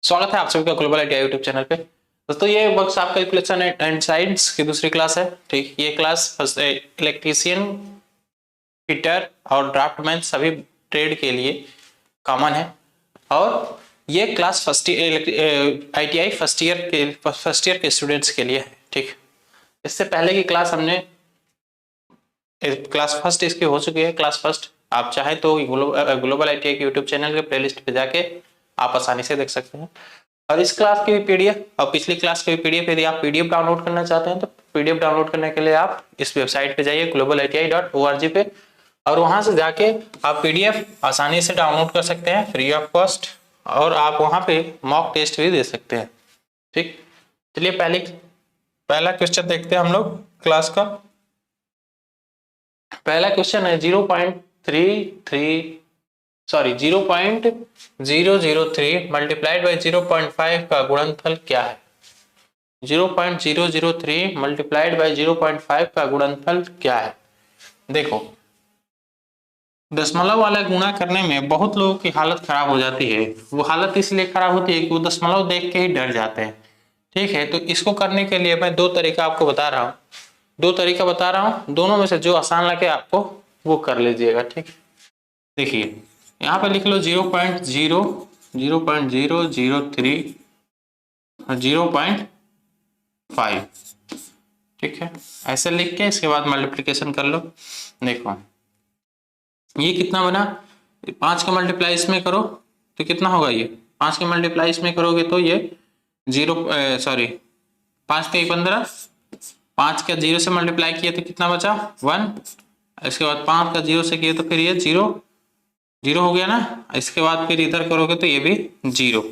स्वागत है आप सभी का ग्लोबल आईटीआई यूट्यूब चैनल पे। दोस्तों ये वर्क्स आप कैलकुलेशन एंड साइंस की दूसरी क्लास है। ठीक, ये क्लास इलेक्ट्रीशियन, फिटर और ड्राफ्टमैन सभी ट्रेड के लिए कॉमन है। और ये क्लास आईटीआई फर्स्ट ईयर के स्टूडेंट्स के लिए है। ठीक, इससे पहले की क्लास हमने क्लास फर्स्ट इसकी हो चुकी है। क्लास फर्स्ट आप चाहे तो ग्लोबल आईटीआई के यूट्यूब चैनल के प्लेलिस्ट पे जाके आप आसानी से देख सकते हैं। और इस क्लास की भी पीडीएफ और पिछली क्लास की भी पीडीएफ, यदि आप पीडीएफ डाउनलोड करना चाहते हैं तो पीडीएफ डाउनलोड करने के लिए आप इस वेबसाइट पे जाइए globaliti.org पे, और वहां से जाके आप पीडीएफ आसानी से डाउनलोड कर सकते हैं फ्री ऑफ कॉस्ट, और आप वहां पे मॉक टेस्ट भी दे सकते हैं। ठीक, चलिए पहला क्वेश्चन देखते हैं हम लोग क्लास का। पहला क्वेश्चन है 0.003 मल्टीप्लाइड बाई 0.5 का गुणनफल क्या है। 0.003 मल्टीप्लाइड बाई 0.5 का गुणनफल क्या है। देखो, दशमलव वाला गुणा करने में बहुत लोगों की हालत खराब हो जाती है। वो हालत इसलिए खराब होती है कि वो दशमलव देख के ही डर जाते हैं। ठीक है, तो इसको करने के लिए मैं दो तरीका आपको बता रहा हूँ। दोनों में से जो आसान लगे आपको वो कर लीजिएगा। ठीक, देखिए यहाँ पे लिख लो 0.003 और 0.5। ठीक है, ऐसे लिख के इसके बाद मल्टीप्लिकेशन कर लो। देखो ये कितना बना, 5 का मल्टीप्लाई इसमें करो तो कितना होगा। ये 5 का मल्टीप्लाई इसमें करोगे तो ये 5 के 15, 5 का 0 से मल्टीप्लाई किए तो कितना बचा 1। इसके बाद 5 का 0 से किए तो फिर ये 0 हो गया ना। इसके बाद फिर इधर करोगे तो ये भी 0।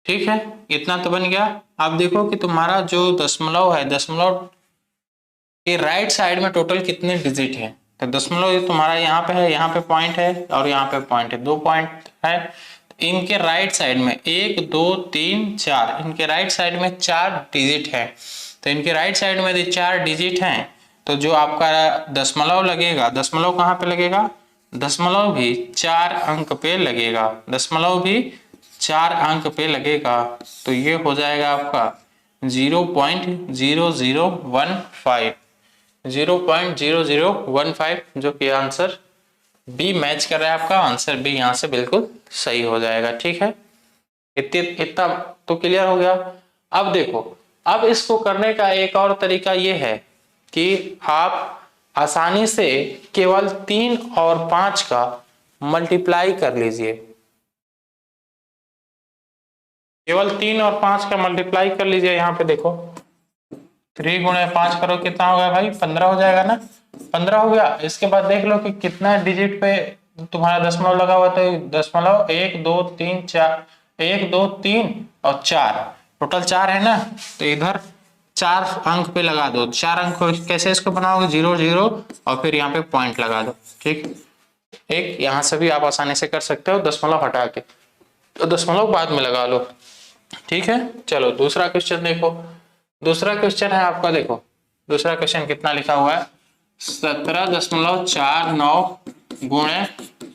ठीक है, इतना तो बन गया। अब देखो कि तुम्हारा जो दशमलव है, दशमलव के राइट साइड में टोटल कितने डिजिट है। तो दशमलव तुम्हारा यहाँ पे है, यहाँ पे पॉइंट है और यहाँ पे पॉइंट है, 2 पॉइंट है। इनके राइट साइड में 1 2 3 4, इनके राइट साइड में 4 डिजिट है। तो इनके राइट साइड में यदि 4 डिजिट हैं तो जो आपका दशमलव लगेगा, दशमलव कहाँ पे लगेगा, दशमलव भी 4 अंक पे लगेगा, दशमलव भी 4 अंक पे लगेगा। तो ये हो जाएगा आपका 0.0015, 0.0015, जो कि आंसर बी मैच कर रहा है। आपका आंसर बी यहाँ से बिल्कुल सही हो जाएगा। ठीक है, इतना तो क्लियर हो गया। अब देखो, अब इसको करने का एक और तरीका ये है कि आप आसानी से केवल 3 और 5 का मल्टीप्लाई कर लीजिए। केवल 3 और 5 का मल्टीप्लाई कर लीजिए। यहाँ पे देखो 3 गुणे 5 करो, कितना होगा भाई 15 हो जाएगा ना। 15 हो गया। इसके बाद देख लो कि कितना डिजिट पे तुम्हारा दशमलव लगा हुआ। तो दशमलव 1 2 3 4, 1 2 3 और 4, टोटल 4 है ना। तो इधर 4 अंक पे लगा दो। 4 अंक कैसे इसको बनाओगे, 0 0 और फिर यहाँ पे पॉइंट लगा दो। ठीक, एक यहाँ से भी आप आसानी से कर सकते हो दशमलव हटा के, तो दशमलव बाद में लगा लो। ठीक है, चलो दूसरा क्वेश्चन देखो। दूसरा क्वेश्चन है आपका, देखो दूसरा क्वेश्चन कितना लिखा हुआ है, 17.49 गुणे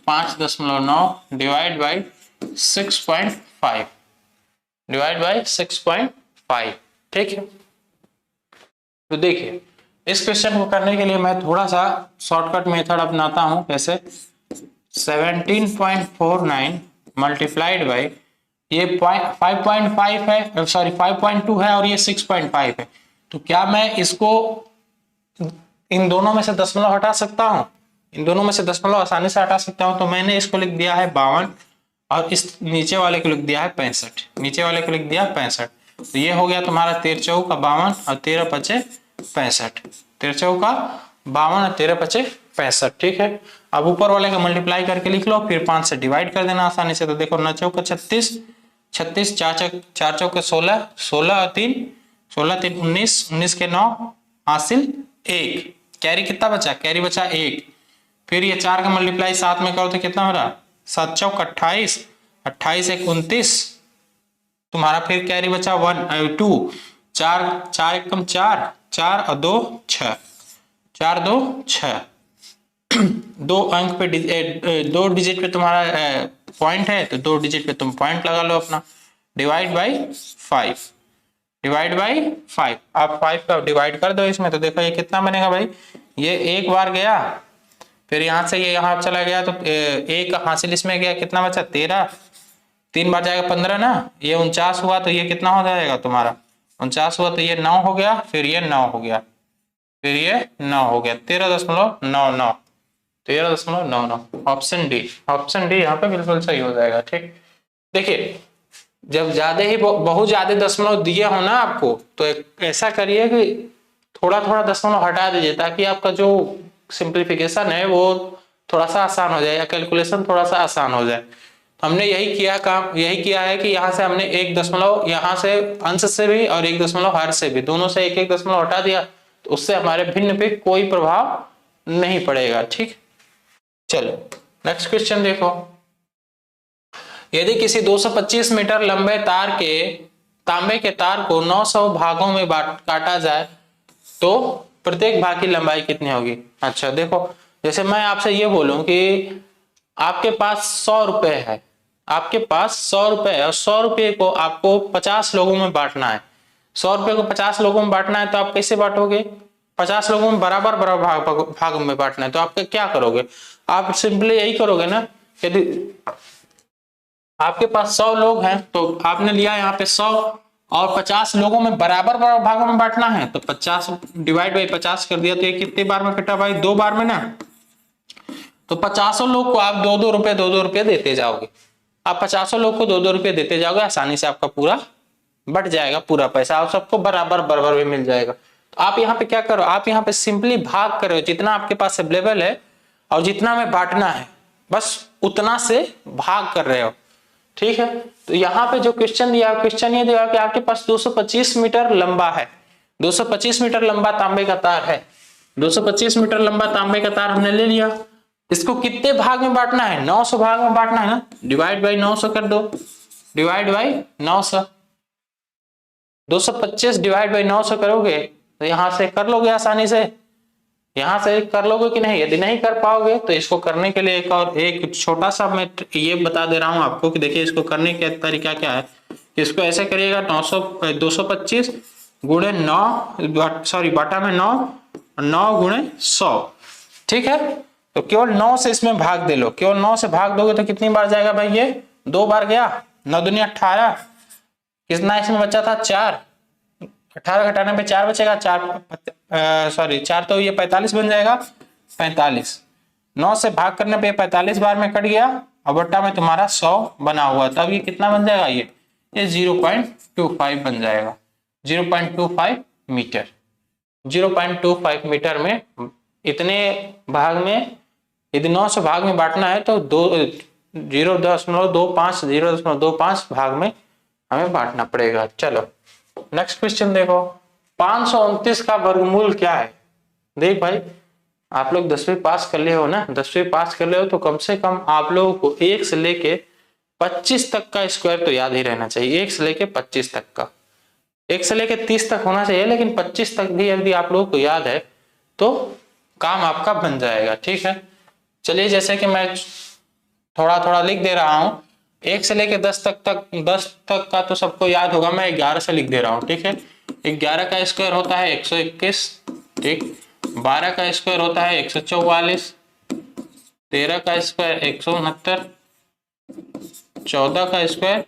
5.9 डिवाइड बाई 6.5, डिवाइड बाई 6.5। ठीक है, तो देखिए इस क्वेश्चन को करने के लिए मैं थोड़ा सा शॉर्टकट मेथड अपनाता हूं। कैसे, 17.49 मल्टीप्लाइड बाई ये 5.5 है, सॉरी 5.2 है और ये 6.5 है। तो क्या मैं इसको इन दोनों में से दशमलव हटा सकता हूं, इन दोनों में से दशमलव आसानी से हटा सकता हूं। तो मैंने इसको लिख दिया है 52 और इस नीचे वाले को लिख दिया है 65, नीचे वाले को लिख दिया 65। तो ये हो गया तुम्हारा 13 चौका 52 और 13 पचे 65, 13 चौका 52 और 13 पचे 65। ठीक है, अब ऊपर वाले का मल्टीप्लाई करके लिख लो, फिर 5 से डिवाइड कर देना आसानी से। तो देखो 9 चौका 36, 36 4 चौके 16, 16 और 3 16 3 19, 19 के 9 हासिल 1, कैरी कितना बचा, कैरी बचा 1। फिर ये 4 का मल्टीप्लाई 7 में करो तो कितना हो रहा, 7 चौक 28, 28 1 29 तुम्हारा, फिर कैरी बचा 2, 4 4 एकम 4, 4 और 2 6, 4 2 6। 2 अंक पे 2 डिजिट पे तुम्हारा पॉइंट है, तो 2 डिजिट पे तुम पॉइंट लगा लो अपना। Divide by 5, divide by 5। आप 5 का डिवाइड कर दो इसमें, तो देखो ये कितना बनेगा भाई, ये एक बार गया, फिर यहाँ से ये यहाँ चला गया, तो एक हासिल इसमें गया, कितना बचा 13, 3 बार जाएगा 15 ना, ये 49 हुआ, तो ये कितना हो जाएगा तुम्हारा 49 हुआ, तो ये 9 हो गया, फिर ये 9 हो गया, फिर ये 9 हो गया, 13.99, 13.99। ऑप्शन डी, ऑप्शन डी यहाँ पे बिल्कुल सही हो जाएगा। ठीक, देखिए जब ज्यादा ही बहुत ज्यादा दशमलव दिए हो ना आपको, तो ऐसा करिए कि थोड़ा थोड़ा दशमलव हटा दीजिए, ताकि आपका जो सिंप्लीफिकेशन है वो थोड़ा सा आसान हो जाए, या कैलकुलेशन थोड़ा सा आसान हो जाए। हमने यही किया काम, यही किया है कि यहाँ से हमने एक दशमलव, यहाँ से अंश से भी और एक दशमलव हर से भी, दोनों से एक एक दशमलव हटा दिया, तो उससे हमारे भिन्न पे कोई प्रभाव नहीं पड़ेगा। ठीक, चलो नेक्स्ट क्वेश्चन देखो। यदि किसी 225 मीटर लंबे तांबे के तार को 900 भागों में काटा जाए तो प्रत्येक भाग की लंबाई कितनी होगी। अच्छा देखो, जैसे मैं आपसे ये बोलूं कि आपके पास 100 रुपए है, आपके पास 100 रुपए है, और 100 रुपए को आपको 50 लोगों में बांटना है। 100 रुपए को 50 लोगों में बांटना है, तो आप कैसे बांटोगे, 50 लोगों में बराबर बराबर भाग में बांटना है, तो आप क्या करोगे, आप सिंपली यही करोगे ना, यदि आपके पास 100 लोग हैं तो आपने लिया यहाँ पे 100, और 50 लोगों में बराबर बराबर भागों में बांटना है, तो 50 डिवाइड बाई 50 कर दिया, तो ये कितने बार में कटा भाई, 2 बार में ना। तो 50 लोग को आप 2-2 रुपए 2-2 रुपए देते जाओगे, आप 50 लोग को 2-2 रुपए देते जाओगे, आसानी से आपका पूरा बट जाएगा पूरा पैसा, और सबको बराबर बराबर भी मिल जाएगा। तो आप यहाँ पे क्या करो, आप यहाँ पे सिंपली भाग करो, जितना आपके पास अवेलेबल है और जितना में बांटना है बस उतना से भाग कर रहे हो। ठीक है, तो यहाँ पे जो क्वेश्चन दिया, क्वेश्चन ये दिया कि आपके पास 225 मीटर लंबा है, 225 मीटर लंबा तांबे का तार है, 225 मीटर लंबा तांबे का तार हमने ले लिया, इसको कितने भाग में बांटना है, 900 भाग में बांटना है ना, डिवाइड बाई 900 कर दो, डिवाइड बाई 900, 225 डिवाइड बाई 900 करोगे तो यहां से कर लोगे आसानी से, यहां से कर लोगे कि नहीं। यदि नहीं कर पाओगे तो इसको करने के लिए एक छोटा सा मैं ये बता दे रहा हूं आपको कि देखिए इसको करने का तरीका क्या है। इसको ऐसे करिएगा, 225 गुणे 9, सॉरी बाटा में 9 गुणे 100। ठीक है, तो केवल 9 से इसमें भाग दे लो, केवल 9 से भाग दोगे तो कितनी बार जाएगा भाई, ये 2 बार गया, 9 दूनी 18, कितना इसमें बचा था 4, 18 घटाने पे 4 बचेगा, 4 तो ये 45 बन जाएगा, 45, 9 से भाग करने पे 45 बार में कट गया, और बट्टा में तुम्हारा 100 बना हुआ, तब ये कितना बन जाएगा, ये 0.25 बन जाएगा, 0.25 मीटर, 0.25 मीटर में इतने भाग में, यदि 900 भाग में बांटना है तो 0.25 भाग में हमें बांटना पड़ेगा। चलो नेक्स्ट क्वेश्चन देखो, 529 का वर्गमूल क्या है। देख भाई, आप लोग 10वीं पास कर ले हो ना, 10वीं पास कर ले हो तो कम से कम आप लोगों को 1 से लेके 25 तक का स्क्वायर तो याद ही रहना चाहिए, 1 से लेके 25 तक का, 1 से लेके 30 तक होना चाहिए, लेकिन 25 तक भी यदि आप लोगों को याद है तो काम आपका बन जाएगा। ठीक है, चलिए जैसे कि मैं थोड़ा थोड़ा लिख दे रहा हूं, 1 से लेके 10 तक का तो सबको याद होगा, मैं 11 से लिख दे रहा हूं। ठीक है, 11 का स्क्वायर होता है 121, ठीक, 12 का स्क्वायर होता है 144, 13 का स्क्वायर 169, 14 का स्क्वायर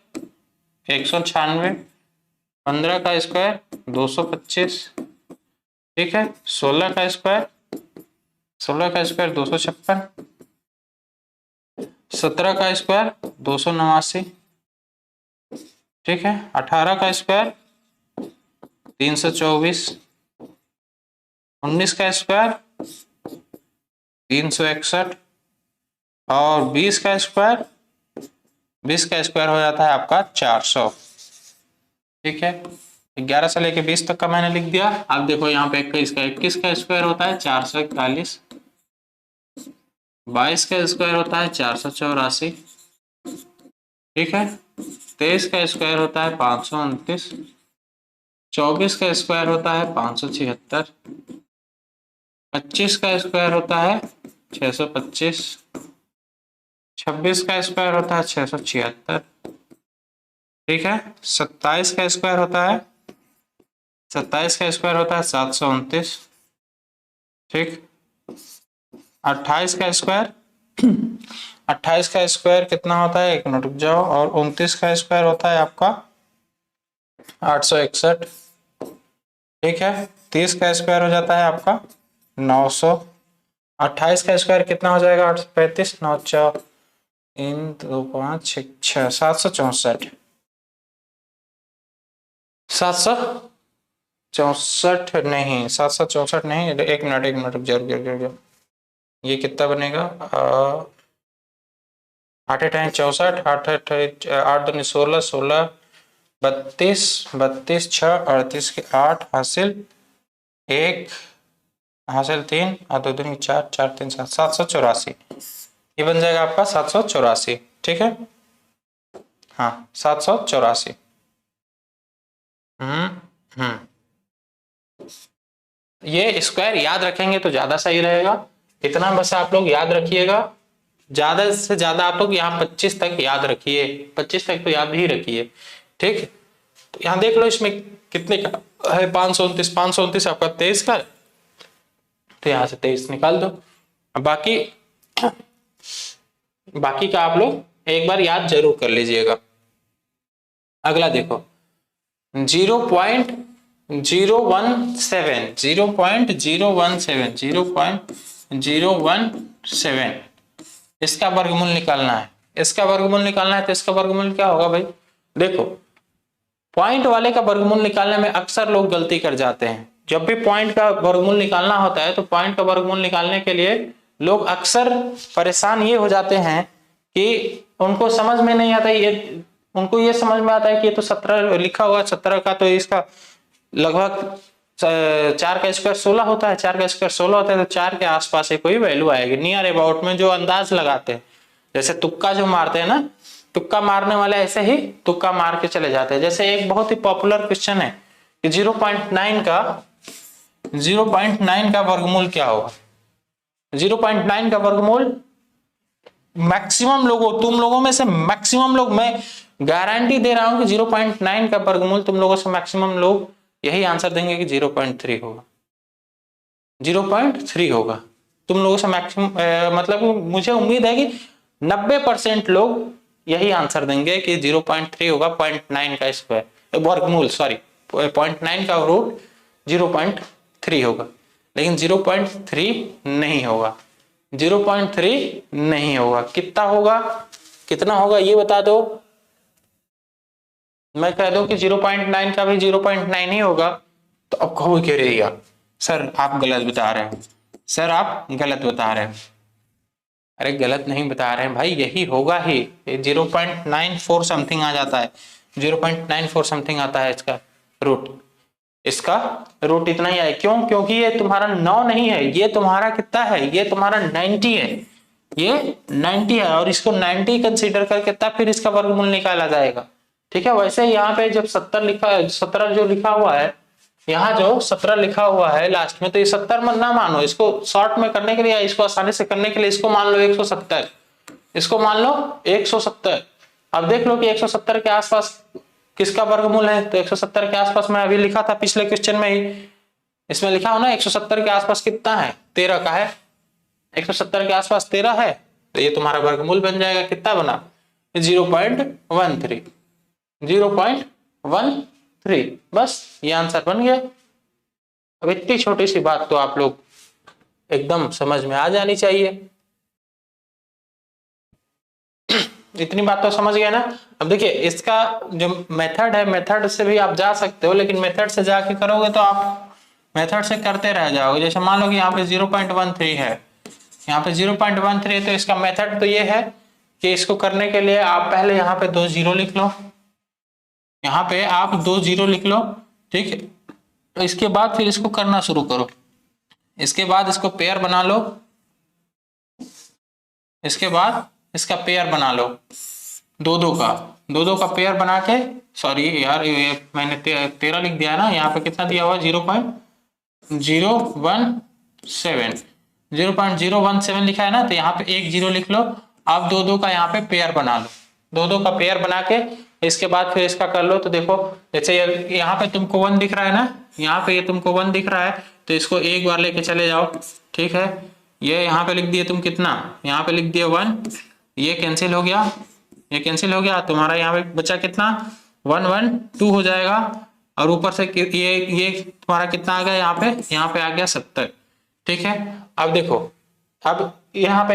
196, 15 का स्क्वायर 225, ठीक है, 16 का स्क्वायर 256, 17 का स्क्वायर 289, ठीक है, 18 का स्क्वायर 324, 19 का स्क्वायर 361, और 20 का स्क्वायर हो जाता है आपका 400। ठीक है, 11 से लेके 20 तक का मैंने लिख दिया। अब देखो यहाँ पे 21 का स्क्वायर होता है 441, 22 का स्क्वायर होता है 484, ठीक है, 23 का स्क्वायर होता है 529, 24 का स्क्वायर होता है 576, 25 का स्क्वायर होता है 625, 26 का स्क्वायर होता है 676, ठीक है। 27 का स्क्वायर होता है 729, ठीक। 28 का स्क्वायर 28 का स्क्वायर कितना होता है, एक मिनट रुक जाओ, और 29 का स्क्वायर होता है आपका 861, ठीक है। 30 का स्क्वायर हो जाता है आपका 900। 28 का स्क्वायर कितना हो जाएगा, 835, 9 4 3 2 5 6 6 764, 764 नहीं, 764 नहीं, एक मिनट जरूर, ये कितना बनेगा, 8 8 64, 8 8 2 16, 16 32, 32 6 38 के 8 हासिल 1 हासिल 3 और 2 2 4 4 3 7 784, ये बन जाएगा आपका 784, ठीक है। हाँ 784। ये स्क्वायर याद रखेंगे तो ज्यादा सही रहेगा, इतना बस आप लोग याद रखिएगा। ज्यादा से ज्यादा आप लोग यहाँ 25 तक याद रखिए, 25 तक तो याद ही रखिए, ठीक। तो यहाँ देख लो इसमें कितने का है, 529, 529 आपका 23 का, तो यहाँ से 23 निकाल दो। अब बाकी का आप लोग एक बार याद जरूर कर लीजिएगा। अगला देखो 0.017, 0.017 इसका वर्गमूल निकालना है। इसका वर्गमूल निकालना है तो इसका वर्गमूल क्या होगा भाई, देखो पॉइंट वाले का वर्गमूल निकालने में अक्सर लोग गलती कर जाते हैं। जब भी पॉइंट का वर्गमूल निकालना होता है तो पॉइंट का वर्गमूल निकालने के लिए लोग अक्सर परेशान ये हो जाते हैं कि उनको समझ में नहीं आता, उनको ये समझ में आता है कि ये तो 17 लिखा हुआ है, 17 का तो इसका लगभग 4 का स्क्वायर 16 होता है, 4 का स्क्वायर 16 होता है, तो 4 के आसपास कोई वैल्यू आएगी। नियर अबाउट में जो अंदाज लगाते हैं, जैसे तुक्का जो मारते हैं ना, तुक्का मारने वाले ऐसे ही तुक्का मार के चले जाते हैं। जैसे एक बहुत ही पॉपुलर क्वेश्चन है कि 0.9 का वर्गमूल क्या होगा। 0.9 का वर्गमूल मैक्सिमम लोगों, तुम लोगों में से मैक्सिमम लोग, मैं गारंटी दे रहा हूं कि 0.9 का वर्गमूल तुम लोगों से मैक्सिमम लोग यही आंसर देंगे कि 0.3 होगा, 0.3 होगा तुम लोगों से मैक्सिमम, मतलब मुझे उम्मीद है कि 90% लोग यही आंसर देंगे कि 0.3 होगा, 0.9 का स्क्वायर वर्गमूल, सॉरी 0.9 का रूट 0.3 होगा। लेकिन 0.3 नहीं होगा, 0.3 नहीं होगा। कितना होगा, कितना होगा ये बता दो। मैं कह दूं कि 0.9 का भी 0.9 ही होगा, तो अब कहो कह रही है सर आप गलत बता रहे हैं, सर आप गलत बता रहे हैं। अरे गलत नहीं बता रहे हैं भाई, यही होगा ही। 0.94 समथिंग आ जाता है, 0.94 समथिंग आता है इसका रूट, इसका रूट इतना ही है। क्यों, क्योंकि ये तुम्हारा 9 नहीं है, ये तुम्हारा कितना है, ये तुम्हारा 90 है, ये 90 है, और इसको 90 कंसीडर करके तब फिर इसका वर्गमूल निकाला जाएगा, ठीक है। वैसे यहाँ पे जब 17 लिखा है, 17 जो लिखा हुआ है, यहाँ जो 17 लिखा हुआ है लास्ट में, तो ये 70 मत ना मानो, इसको शॉर्ट में करने के लिए, इसको आसानी से करने के लिए इसको मान लो 170, इसको मान लो 170। अब देख लो कि 170 के आसपास किसका वर्गमूल है, तो 170 के आसपास मैं अभी लिखा था पिछले क्वेश्चन में ही, इसमें लिखा हो ना 170 के आसपास कितना है, 13 का है। 170 के आसपास 13 है, तो ये तुम्हारा वर्गमूल बन जाएगा, कितना बना 0.13, 0.13, बस ये आंसर बन गया। अब इतनी छोटी सी बात तो आप लोग एकदम समझ में आ जानी चाहिए, इतनी बात तो समझ गए ना। अब देखिए इसका जो मेथड है, मेथड से भी आप जा सकते हो, लेकिन मेथड से जाके करोगे तो आप मेथड से करते रह जाओगे। जैसे मान लो कि यहाँ पे 0.13 है, यहाँ पे 0.13 है, तो इसका मेथड तो ये है कि इसको करने के लिए आप पहले यहाँ पे 2 0 लिख लो, यहाँ पे आप 2 0 लिख लो, ठीक है। तो इसके बाद फिर इसको करना शुरू करो, इसके बाद इसको पेयर बना लो, इसके बाद इसका पेयर बना लो, 2 2 का पेयर बना के, सॉरी यार ये मैंने 13 लिख दिया है ना, यहाँ पे कितना दिया हुआ 0.017 लिखा है ना, तो यहाँ पे 1 0 लिख लो। अब 2 2 का यहाँ पे पेयर बना लो, दो दो का पेयर बना के इसके बाद फिर इसका कर लो। तो देखो जैसे यहाँ पे तुमको 1 दिख रहा है ना, यहाँ पे ये तुमको 1 दिख रहा है, तो इसको एक बार लेके चले जाओ, ठीक है। ये यहाँ पे लिख दिए तुम कितना, यहाँ पे लिख दिए 1, ये कैंसिल हो गया, ये कैंसिल हो गया, तुम्हारा यहाँ पे बचा कितना 1 1 2 हो जाएगा, और ऊपर से ये तुम्हारा कितना आ गया, यहाँ पे आ गया 70, ठीक है। अब देखो, अब यहाँ पे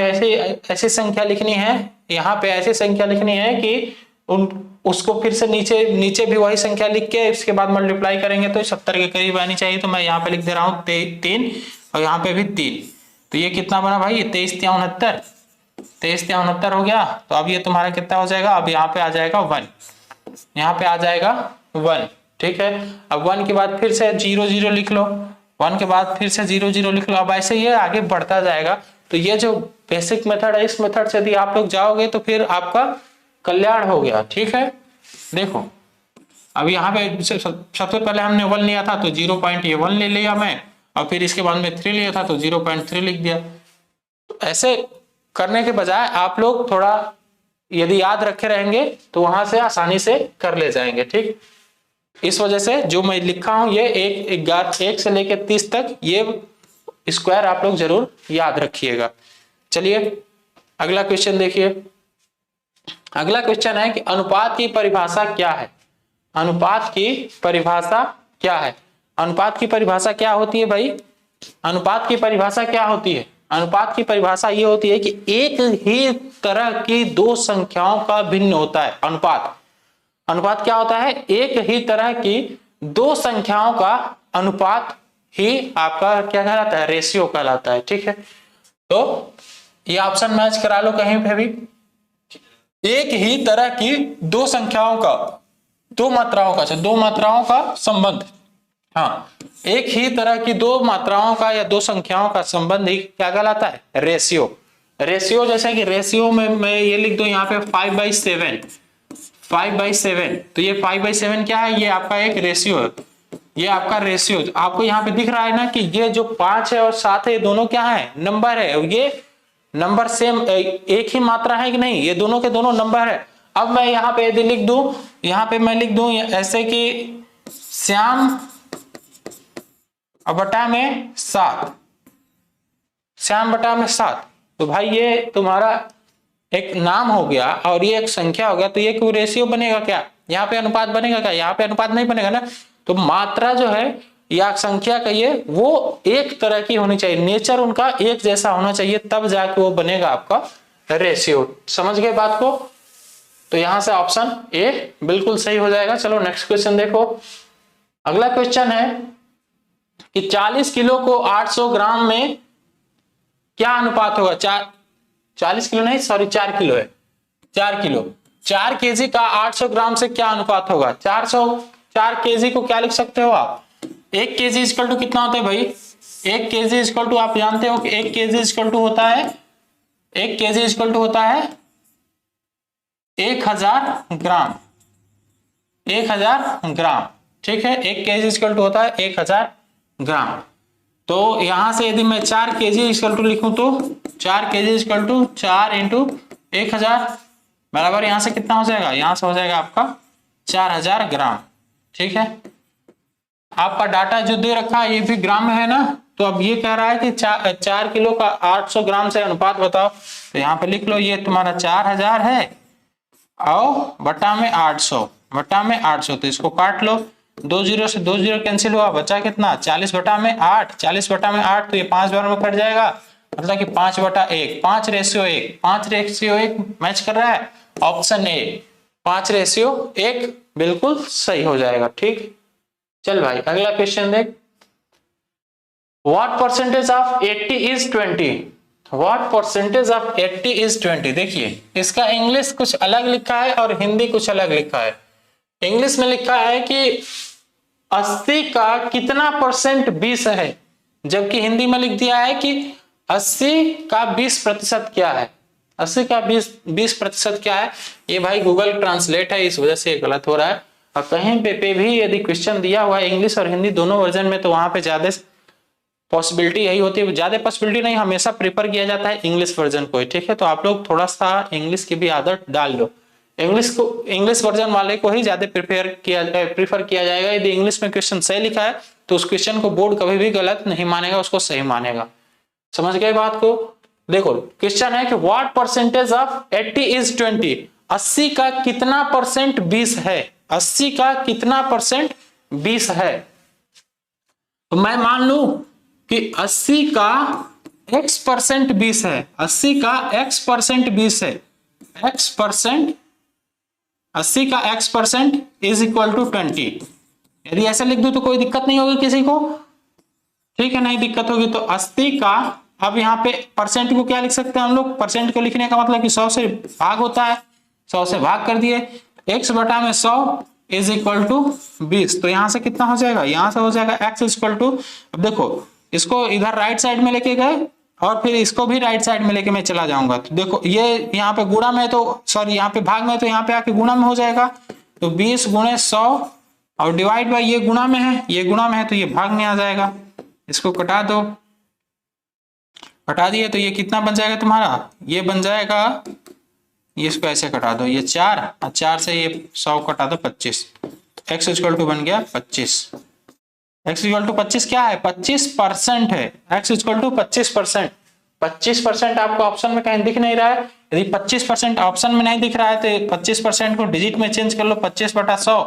ऐसी संख्या लिखनी है, यहाँ पे ऐसी संख्या लिखनी है कि उसको फिर से नीचे भी वही संख्या लिख के इसके बाद मल्टीप्लाई करेंगे तो 70 के करीब आनी चाहिए। तो मैं यहाँ पे लिख दे रहा हूँ 3 और यहाँ पे भी 3, तो ये कितना बना भाई, ये 23 3 69, 23 3 69 हो गया। तो अब ये तुम्हारा कितना हो जाएगा, अब यहाँ पे आ जाएगा 1, यहाँ पे आ जाएगा 1, ठीक है। अब 1 के बाद फिर से 0 0 लिख लो, 1 के बाद फिर से 0 0 लिख लो। अब ऐसे ये आगे बढ़ता जाएगा। तो ये जो बेसिक मेथड है, इस मेथड से यदि आप लोग जाओगे तो फिर आपका कल्याण हो गया, ठीक है। देखो अब यहाँ पे सबसे पहले हमने 1 लिया था तो 0.1 ले लिया मैं, और फिर इसके बाद में 3 लिया था तो 0.3 लिख दिया। तो ऐसे करने के बजाय आप लोग थोड़ा यदि याद रखे रहेंगे तो वहां से आसानी से कर ले जाएंगे, ठीक। इस वजह से जो मैं लिखा हूं ये 1 से लेकर 30 तक ये स्क्वायर आप लोग जरूर याद रखिएगा। चलिए अगला क्वेश्चन देखिए। अगला क्वेश्चन है कि अनुपात की परिभाषा क्या है। अनुपात की परिभाषा क्या है। अनुपात की परिभाषा क्या होती है भाई, अनुपात की परिभाषा क्या होती है। अनुपात की परिभाषा ये होती है कि एक ही तरह की दो संख्याओं का भिन्न होता है। अनुपात क्या होता है, एक ही तरह की दो संख्याओं का अनुपात ही आपका क्या कहलाता है, रेशियो कहलाता है, ठीक है। तो ये ऑप्शन मैच करा लो कहीं पे भी, एक ही तरह की दो संख्याओं का, दो मात्राओं का संबंध, हाँ, एक ही तरह की दो मात्राओं का या दो संख्याओं का संबंध ही क्या कहलाता है, रेशियो। रेशियो जैसे कि रेशियो में मैं ये लिख दूं यहाँ पे 5/7, तो ये 5/7 क्या है, ये आपका एक रेशियो है। ये आपका रेशियो आपको यहाँ पे दिख रहा है ना कि ये जो 5 है और 7 है, ये दोनों क्या है, नंबर है, और ये नंबर सेम एक ही मात्रा है कि नहीं, ये दोनों के दोनों नंबर है। अब मैं यहाँ पे यदि लिख दूं, यहाँ पे मैं लिख दूं ऐसे कि श्याम बटा में 7, श्याम बटा में 7, तो भाई ये तुम्हारा एक नाम हो गया और ये एक संख्या हो गया, तो ये कोई रेशियो बनेगा क्या, यहाँ पे अनुपात बनेगा क्या, यहाँ पे अनुपात नहीं बनेगा ना। तो मात्रा जो है या संख्या कहिए वो एक तरह की होनी चाहिए, नेचर उनका एक जैसा होना चाहिए, तब जाके वो बनेगा आपका रेशियो। समझ गए बात को। तो यहां से ऑप्शन ए बिल्कुल सही हो जाएगा। चलो नेक्स्ट क्वेश्चन देखो। अगला क्वेश्चन है कि 40 किलो को 800 ग्राम में क्या अनुपात होगा। 40 किलो नहीं, सॉरी 4 किलो है, 4 किलो, 4 केजी का 800 ग्राम से क्या अनुपात होगा। 4 केजी को क्या लिख सकते हो आप, 1 केजी इक्वल टू कितना होता है भाई, 1 केजी इक्वल टू आप जानते हो कि 1 केजी इक्वल टू होता है, 1 केजी इक्वल टू होता है 1000 ग्राम, 1000 ग्राम, ठीक है। 1 केजी इक्वल टू होता है 1000 ग्राम। तो यहां से यदि मैं 4 केजी इक्वल टू लिखूं तो 4 केजी इक्वल टू 4 इंटू 1000 बराबर यहां से कितना हो जाएगा, यहां से हो जाएगा आपका 4000 ग्राम, ठीक है। आपका डाटा जो दे रखा है ये भी ग्राम में है ना, तो अब ये कह रहा है कि 4 किलो का 800 ग्राम से अनुपात बताओ। तो यहाँ पे लिख लो ये तुम्हारा 4000 है और बटा में 800, तो इसको काट लो, 2 जीरो से 2 जीरो कैंसिल हुआ, बचा कितना 40 बटा में 8, 40 बटा में 8, तो ये 5 बार में कट जाएगा, मतलब कि 5/1, 5/1 मैच कर रहा है। ऑप्शन ए 5/1 बिल्कुल सही हो जाएगा, ठीक। चल भाई अगला क्वेश्चन देख। What percentage of 80 is 20। What percentage of 80 is 20। देखिए इसका इंग्लिश कुछ अलग लिखा है और हिंदी कुछ अलग लिखा है। इंग्लिश में लिखा है कि 80 का कितना परसेंट 20 है, जबकि हिंदी में लिख दिया है कि 80 का 20% क्या है। 80 का 20% क्या है, ये भाई गूगल ट्रांसलेट है, इस वजह से गलत हो रहा है। और कहीं पे भी यदि क्वेश्चन दिया हुआ है इंग्लिश और हिंदी दोनों वर्जन में, तो वहां पे ज्यादा पॉसिबिलिटी यही होती है, ज्यादा पॉसिबिलिटी नहीं, हमेशा प्रेफर किया जाता है इंग्लिश वर्जन को, ठीक है। तो आप लोग थोड़ा सा इंग्लिश की भी आदत डाल लो, इंग्लिश वर्जन वाले को ही ज्यादा प्रीफर किया जाएगा। यदि इंग्लिश में क्वेश्चन सही लिखा है तो उस क्वेश्चन को बोर्ड कभी भी गलत नहीं मानेगा, उसको सही मानेगा। समझ गए बात को? देखो क्वेश्चन है कि व्हाट परसेंटेज ऑफ 80 इज 20, 80 का कितना परसेंट 20 है, 80 का कितना परसेंट 20 है। तो मैं मान लू कि 80 का x परसेंट 20 है, 80 का x परसेंट 20 है, x परसेंट 80 का x percent is equal to 20। यदि ऐसे लिख दूं तो कोई दिक्कत नहीं होगी किसी को, ठीक है, नहीं दिक्कत होगी। तो 80 का, अब यहाँ पे परसेंट को क्या लिख सकते हैं हम लोग, परसेंट को लिखने का मतलब कि 100 से भाग होता है, 100 से भाग कर दिए, x बटा में 100 इज इक्वल टू 20। तो यहां से कितना हो जाएगा, यहां से हो जाएगा x इज इक्वल टू, अब देखो इसको इधर राइट साइड में लेके गए और फिर इसको भी राइट साइड में लेके मैं चला जाऊंगा। तो देखो ये यहाँ पे गुणा में, तो सॉरी यहाँ पे भाग में, तो यहाँ पे आके गुणा में हो जाएगा। तो 20 गुणे 100 और डिवाइड बाय, ये गुणा में है, ये गुणा में है तो ये भाग में आ जाएगा। इसको कटा दो, कटा दिए तो ये कितना बन जाएगा तुम्हारा, ये बन जाएगा, ये इसको ऐसे कटा दो, ये 4 और 4 से ये 100 कटा दो 25, x इक्वल टू बन गया 25। x इक्वल टू 25 क्या है, 25% है, x इक्वल टू 25%। 25% आपको ऑप्शन में कहीं दिख नहीं रहा है। यदि 25% ऑप्शन में नहीं दिख रहा है तो 25% को डिजिट में चेंज कर लो, 25 बटा 100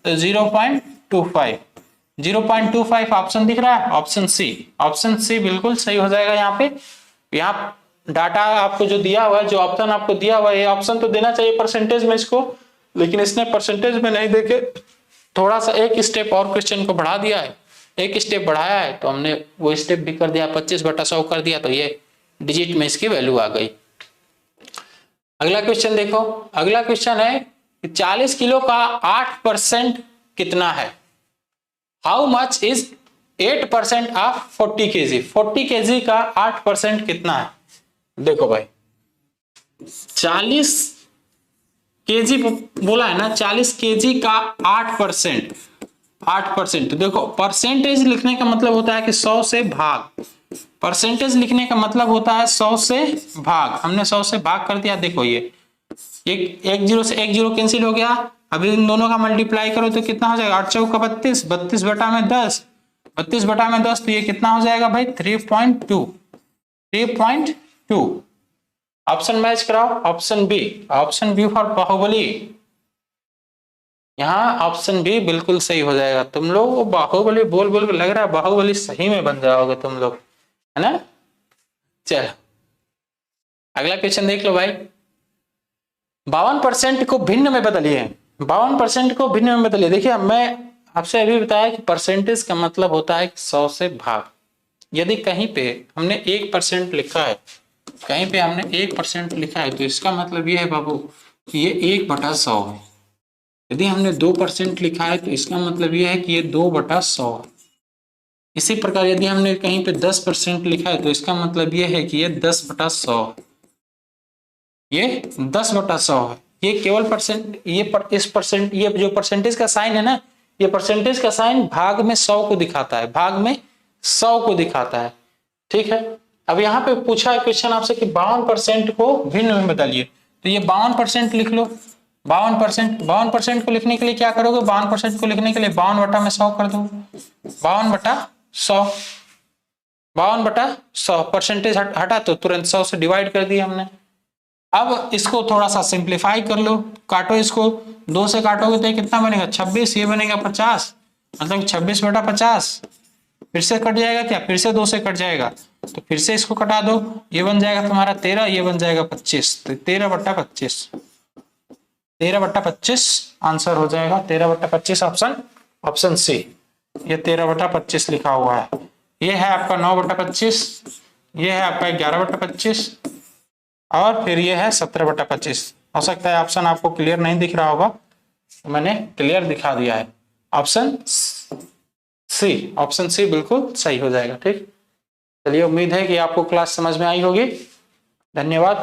तो 0.25, 0.25 ऑप्शन दिख रहा है, ऑप्शन सी, ऑप्शन सी बिल्कुल सही हो जाएगा। यहाँ पे, यहाँ डाटा आपको जो दिया हुआ है, जो ऑप्शन आपको दिया हुआ है, ये ऑप्शन तो देना चाहिए परसेंटेज में इसको, लेकिन इसने परसेंटेज में नहीं देके थोड़ा सा एक स्टेप और क्वेश्चन को बढ़ा दिया है, एक स्टेप बढ़ाया है, तो हमने वो स्टेप भी कर दिया, 25 बटा 100 कर दिया, तो ये डिजिट में इसकी वैल्यू आ गई। अगला क्वेश्चन देखो, अगला क्वेश्चन है 40 किलो का 8% कितना है, how much is 8% of 40 kg, 40 kg का 8% कितना है। देखो भाई 40 kg बोला है ना, 40 kg का 8%, 8%, तो देखो परसेंटेज लिखने का मतलब होता है कि 100 से भाग, परसेंटेज लिखने का मतलब होता है 100 से भाग, हमने 100 से भाग कर दिया। देखो ये एक जीरो से एक जीरो कैंसिल हो गया, अभी इन दोनों का मल्टीप्लाई करो तो कितना हो जाएगा, 8 चौका 32, 32 बटा में 10, 32 बटा में 10, तो ये कितना हो जाएगा भाई 3.2, 3.2। ऑप्शन मैच कराओ, option B, option B for Baahubali, यहाँ ऑप्शन बी बिल्कुल सही हो जाएगा। तुम लोग बाहुबली बोल बोल के लग रहा है बाहुबली सही में बन जाओगे तुम लोग, है ना। चलो अगला क्वेश्चन देख लो भाई, 52% को भिन्न में बदलिए, 52% को भिन्न में बदलिए। देखिए मैं आपसे अभी बताया कि परसेंटेज का मतलब होता है 100 से भाग। यदि कहीं पे हमने 1% लिखा है, कहीं पे हमने 1% लिखा है, तो इसका मतलब ये है बाबू कि ये 1/100 है। यदि हमने 2% लिखा है तो इसका मतलब ये है कि ये 2/100 है। इसी प्रकार यदि हमने कहीं पे 10% लिखा है तो इसका मतलब ये है कि ये 10/100, ये 10/100 है। ये केवल परसेंट, ये जो परसेंटेज का साइन है ना, ये परसेंटेज का साइन भाग में 100 को दिखाता है, भाग में 100 को दिखाता है, ठीक है। अब यहाँ पे पूछा है क्वेश्चन आपसे कि 52% को भिन्न में बदलिए, तो ये 52% लिख लो। 52% को लिखने के लिए क्या करोगे, 52% को लिखने के लिए 52 बटा में 100 कर दो, 52 बटा 100, 52 बटा 100, परसेंटेज हटा तो तुरंत 100 से डिवाइड कर दिया हमने। अब इसको थोड़ा सा सिंप्लीफाई कर लो, काटो इसको, 2 से काटोगे तो कितना बनेगा 26, ये बनेगा 50, मतलब 26 बटा 50, फिर से कट जाएगा क्या, फिर से 2 से कट जाएगा, तो फिर से इसको कटा दो, ये बन जाएगा तुम्हारा 13, ये बन जाएगा 25, तो 13/25, 13/25 आंसर हो जाएगा, 13/25 ऑप्शन सी, ये 13/25 लिखा हुआ है। ये है आपका 9/25, ये है आपका 11/25 और फिर ये है 17/25। हो सकता है ऑप्शन आपको क्लियर नहीं दिख रहा होगा, तो मैंने क्लियर दिखा दिया है, ऑप्शन सी, ऑप्शन सी बिल्कुल सही हो जाएगा। ठीक, चलिए उम्मीद है कि आपको क्लास समझ में आई होगी। धन्यवाद।